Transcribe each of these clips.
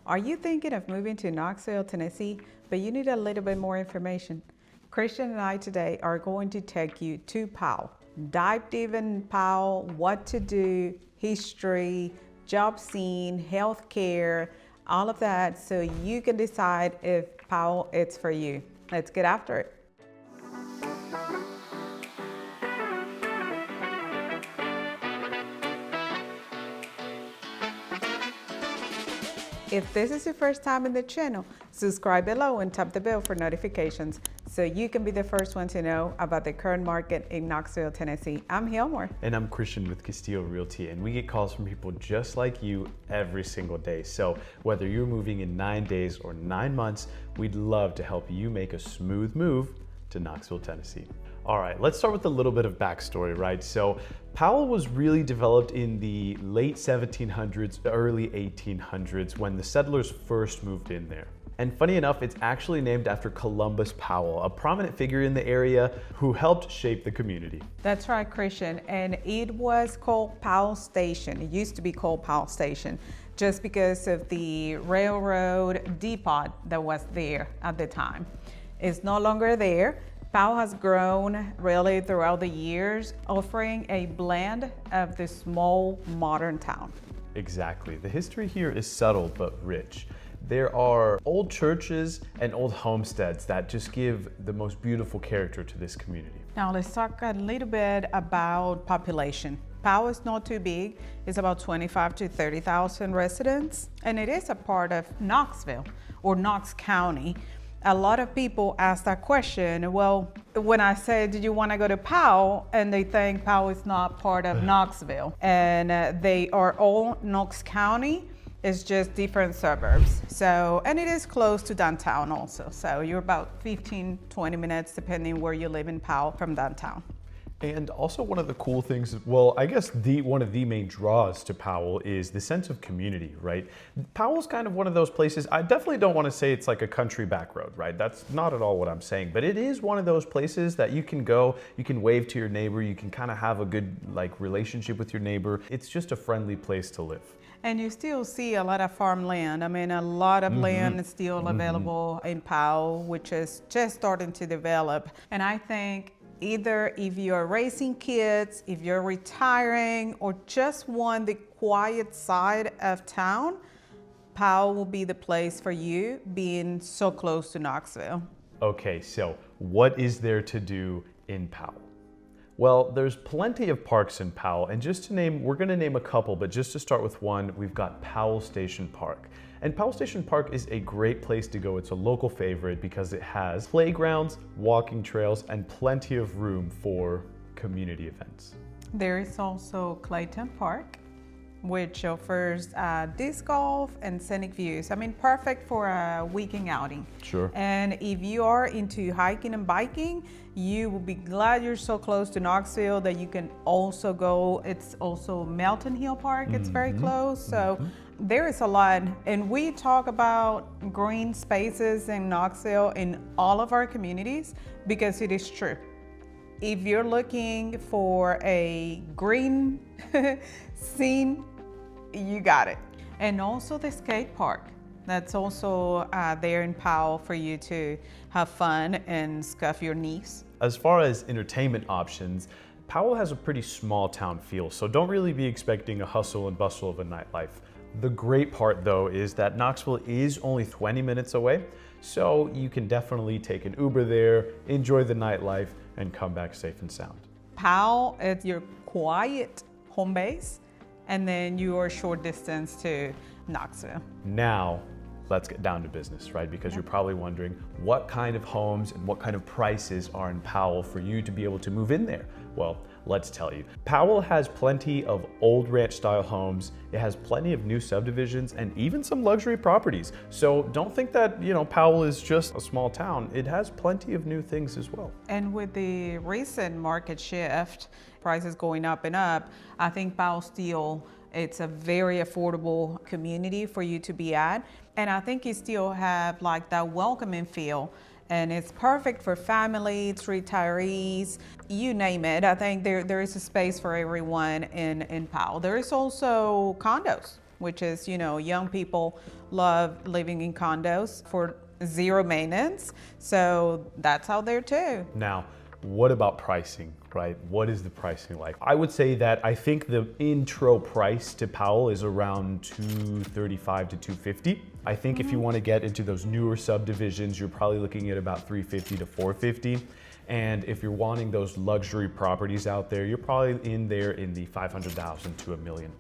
Are you thinking of moving to Knoxville, Tennessee, but you need a little bit more information? Christian and I today are going to take you to Powell. Dive deep in Powell, what to do, history, job scene, healthcare, all of that, so you can decide if Powell is for you. Let's get after it. If this is your first time in the channel, subscribe below and tap the bell for notifications so you can be the first one to know about the current market in Knoxville, Tennessee. I'm Hilmore. And I'm Christian with Castillo Realty, and we get calls from people just like you every single day. So whether you're moving in 9 days or 9 months, we'd love to help you make a smooth move to Knoxville, Tennessee. All right, let's start with a little bit of backstory, right? So Powell was really developed in the late 1700s, early 1800s when the settlers first moved in there. And funny enough, it's actually named after Columbus Powell, a prominent figure in the area who helped shape the community. That's right, Christian. And it was called Powell Station. It used to be called Powell Station just because of the railroad depot that was there at the time. It's no longer there. Powell has grown really throughout the years, offering a blend of the small modern town. Exactly. The history here is subtle but rich. There are old churches and old homesteads that just give the most beautiful character to this community. Now let's talk a little bit about population. Powell is not too big. It's about 25 to 30,000 residents, and it is a part of Knoxville or Knox County. A lot of people ask that question. Well, when I say, did you want to go to Powell? And they think Powell is not part of Knoxville. And they are all Knox County. It's just different suburbs. So, and it is close to downtown also. So you're about 15, 20 minutes, depending where you live in Powell from downtown. And also one of the cool things, well, I guess one of the main draws to Powell is the sense of community, right? Powell's kind of one of those places, I definitely don't want to say it's like a country back road, right? That's not at all what I'm saying, but it is one of those places that you can go, you can wave to your neighbor, you can kind of have a good relationship with your neighbor. It's just a friendly place to live. And you still see a lot of farmland. I mean, a lot of land is still available in Powell, which is just starting to develop. And I think either if you're raising kids, if you're retiring, or just want the quiet side of town, Powell will be the place for you, being so close to Knoxville. Okay, so what is there to do in Powell? Well, there's plenty of parks in Powell, and just to name, we're gonna name a couple, but just to start with one, we've got Powell Station Park. And Powell Station Park is a great place to go. It's a local favorite because it has playgrounds, walking trails, and plenty of room for community events. There is also Clayton Park, which offers disc golf and scenic views. I mean, perfect for a weekend outing. Sure. And if you are into hiking and biking, you will be glad you're so close to Knoxville that you can also go. It's also Melton Hill Park. It's very close. So there is a lot. And we talk about green spaces in Knoxville in all of our communities because it is true. If you're looking for a green scene, you got it. And also the skate park. That's also there in Powell for you to have fun and scuff your knees. As far as entertainment options, Powell has a pretty small town feel, so don't really be expecting a hustle and bustle of a nightlife. The great part though is that Knoxville is only 20 minutes away, so you can definitely take an Uber there, enjoy the nightlife, and come back safe and sound. Powell is your quiet home base, and then your short distance to Knoxville. Now, let's get down to business, right? Because you're probably wondering what kind of homes and what kind of prices are in Powell for you to be able to move in there. Well, let's tell you. Powell has plenty of old ranch style homes. It has plenty of new subdivisions and even some luxury properties. So don't think that, Powell is just a small town. It has plenty of new things as well. And with the recent market shift, prices going up and up, I think Powell still, it's a very affordable community for you to be at. And I think you still have like that welcoming feel. And it's perfect for families, retirees, you name it. I think there is a space for everyone in Powell. There is also condos. which is, young people love living in condos for zero maintenance. So that's out there too. Now, what about pricing, right? What is the pricing like? I would say that I think the intro price to Powell is around $235 to $250. I think if you want to get into those newer subdivisions, you're probably looking at about $350 to $450. And if you're wanting those luxury properties out there, you're probably in there in the $500,000 to $1 million,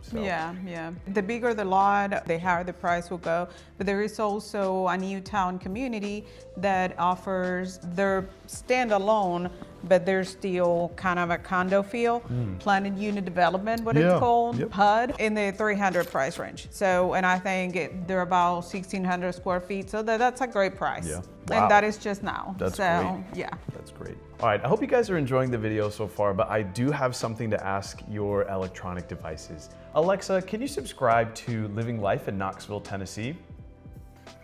So. Yeah. The bigger the lot, the higher the price will go. But there is also a new town community that offers their standalone, but they're still kind of a condo feel, planned unit development, what it's called, PUD, in the 300 price range. So, and I think they're about 1,600 square feet. So that's a great price. Yeah. Wow. And that is just now. That's great. Yeah. That's great. All right, I hope you guys are enjoying the video so far, but I do have something to ask your electronic devices. Alexa, can you subscribe to Living Life in Knoxville, Tennessee?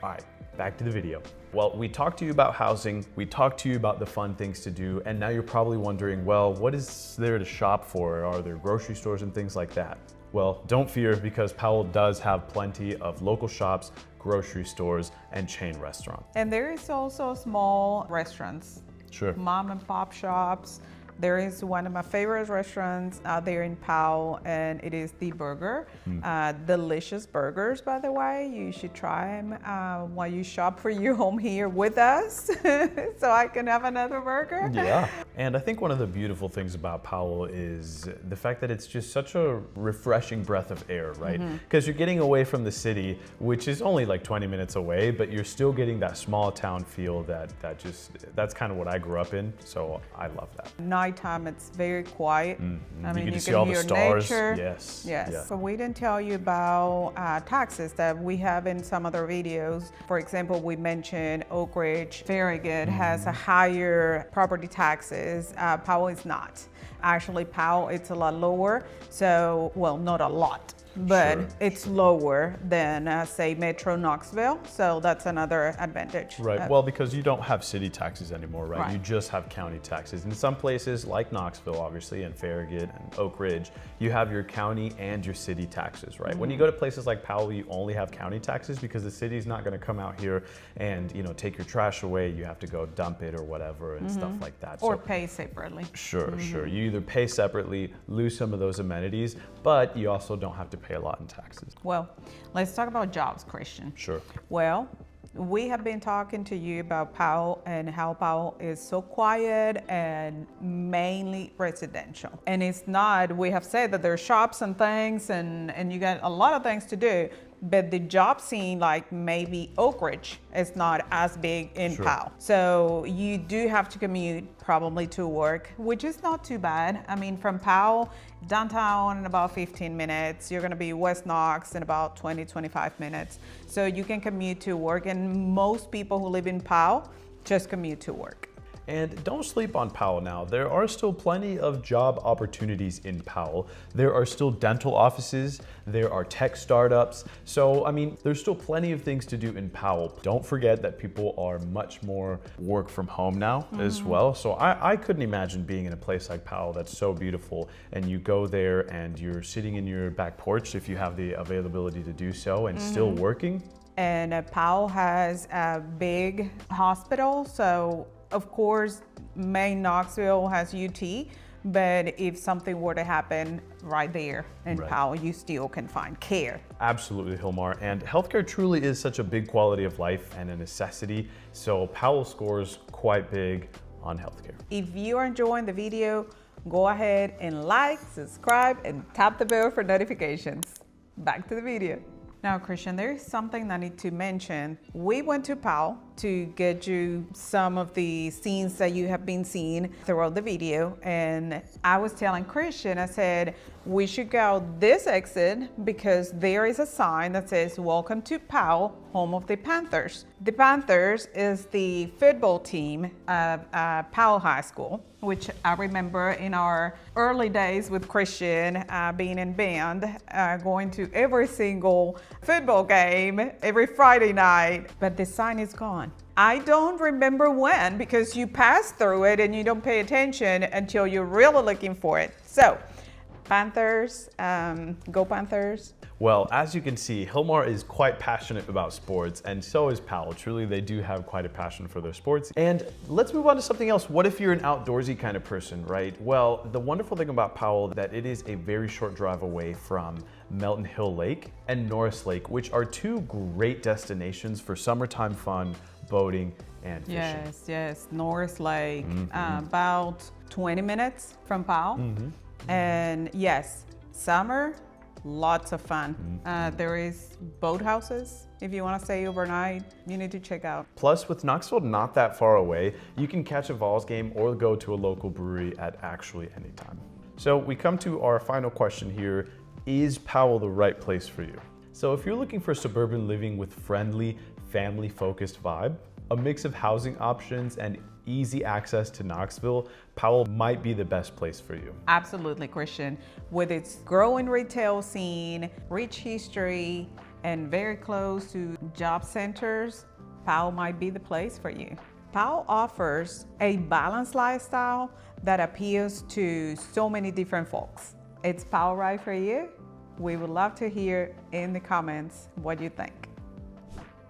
All right, back to the video. Well, we talked to you about housing, we talked to you about the fun things to do, and now you're probably wondering, well, what is there to shop for? Are there grocery stores and things like that? Well, don't fear, because Powell does have plenty of local shops, grocery stores, and chain restaurants. And there is also small restaurants. Sure. Mom and pop shops. There is one of my favorite restaurants out there in Powell, and it is The Burger. Delicious burgers, by the way. You should try them while you shop for your home here with us, so I can have another burger. Yeah, and I think one of the beautiful things about Powell is the fact that it's just such a refreshing breath of air, right? Because you're getting away from the city, which is only like 20 minutes away, but you're still getting that small town feel that's kind of what I grew up in, so I love that. Nighttime, it's very quiet. I mean, you you see all the hear stars. nature. Yes. Yeah. So we didn't tell you about taxes that we have in some other videos. For example, we mentioned Oak Ridge, Farragut has a higher property taxes. Powell is not. Actually, Powell, it's a lot lower. So, well, not a lot, but it's lower than, say, Metro Knoxville. So that's another advantage. Right. Well, because you don't have city taxes anymore, right? You just have county taxes. In some places, like Knoxville, obviously, and Farragut and Oak Ridge, you have your county and your city taxes, right? When you go to places like Powell, you only have county taxes because the city's not going to come out here and take your trash away. You have to go dump it or whatever and stuff like that. Or pay separately. Sure. You either pay separately, lose some of those amenities, but you also don't have to pay a lot in taxes. Well, let's talk about jobs, Christian. Sure. Well, we have been talking to you about Powell and how Powell is so quiet and mainly residential. And it's not, we have said that there are shops and things and you got a lot of things to do, but the job scene, like maybe Oak Ridge, is not as big in Powell. So you do have to commute probably to work, which is not too bad. I mean, from Powell, downtown in about 15 minutes, you're gonna be West Knox in about 20, 25 minutes. So you can commute to work, and most people who live in Powell just commute to work. And don't sleep on Powell now. There are still plenty of job opportunities in Powell. There are still dental offices, there are tech startups. So, I mean, there's still plenty of things to do in Powell. Don't forget that people are much more work from home now as well. So I couldn't imagine being in a place like Powell that's so beautiful and you go there and you're sitting in your back porch if you have the availability to do so and still working. And Powell has a big hospital, so of course, main Knoxville has UT, but if something were to happen right there in Powell, you still can find care. Absolutely, Hilmar. And healthcare truly is such a big quality of life and a necessity. So Powell scores quite big on healthcare. If you are enjoying the video, go ahead and like, subscribe, and tap the bell for notifications. Back to the video. Now, Christian, there is something I need to mention. We went to Powell to get you some of the scenes that you have been seeing throughout the video. And I was telling Christian, I said, we should go out this exit because there is a sign that says, "Welcome to Powell, home of the Panthers." The Panthers is the football team of Powell High School, which I remember in our early days with Christian being in band, going to every single football game every Friday night, but the sign is gone. I don't remember when, because you pass through it and you don't pay attention until you're really looking for it. So, Panthers, go Panthers. Well, as you can see, Hilmar is quite passionate about sports, and so is Powell. Truly, they do have quite a passion for their sports. And let's move on to something else. What if you're an outdoorsy kind of person, right? Well, the wonderful thing about Powell is that it is a very short drive away from Melton Hill Lake and Norris Lake, which are two great destinations for summertime fun, boating, and fishing. Yes. Norris Lake, about 20 minutes from Powell. And yes, summer, lots of fun. There is boat houses. If you want to stay overnight, you need to check out. Plus, with Knoxville not that far away, you can catch a Vols game or go to a local brewery at actually any time. So we come to our final question here. Is Powell the right place for you? So if you're looking for suburban living with friendly, family-focused vibe, a mix of housing options and easy access to Knoxville, Powell might be the best place for you. Absolutely, Christian. With its growing retail scene, rich history, and very close to job centers, Powell might be the place for you. Powell offers a balanced lifestyle that appeals to so many different folks. It's Powell right for you? We would love to hear in the comments what you think.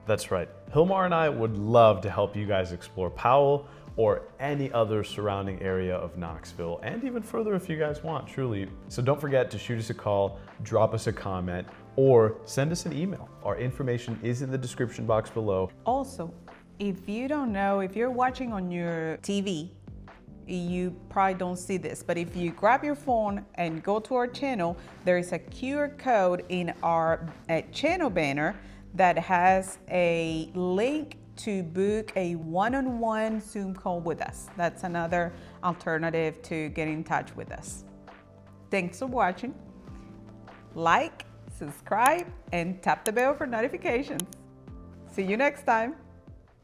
That's right. Hilmar and I would love to help you guys explore Powell or any other surrounding area of Knoxville, and even further if you guys want, truly. So don't forget to shoot us a call, drop us a comment, or send us an email. Our information is in the description box below. Also, if you don't know, if you're watching on your TV, you probably don't see this, but if you grab your phone and go to our channel, there is a QR code in our channel banner that has a link to book a one-on-one Zoom call with us. That's another alternative to get in touch with us. Thanks for watching. Like, subscribe, and tap the bell for notifications. See you next time.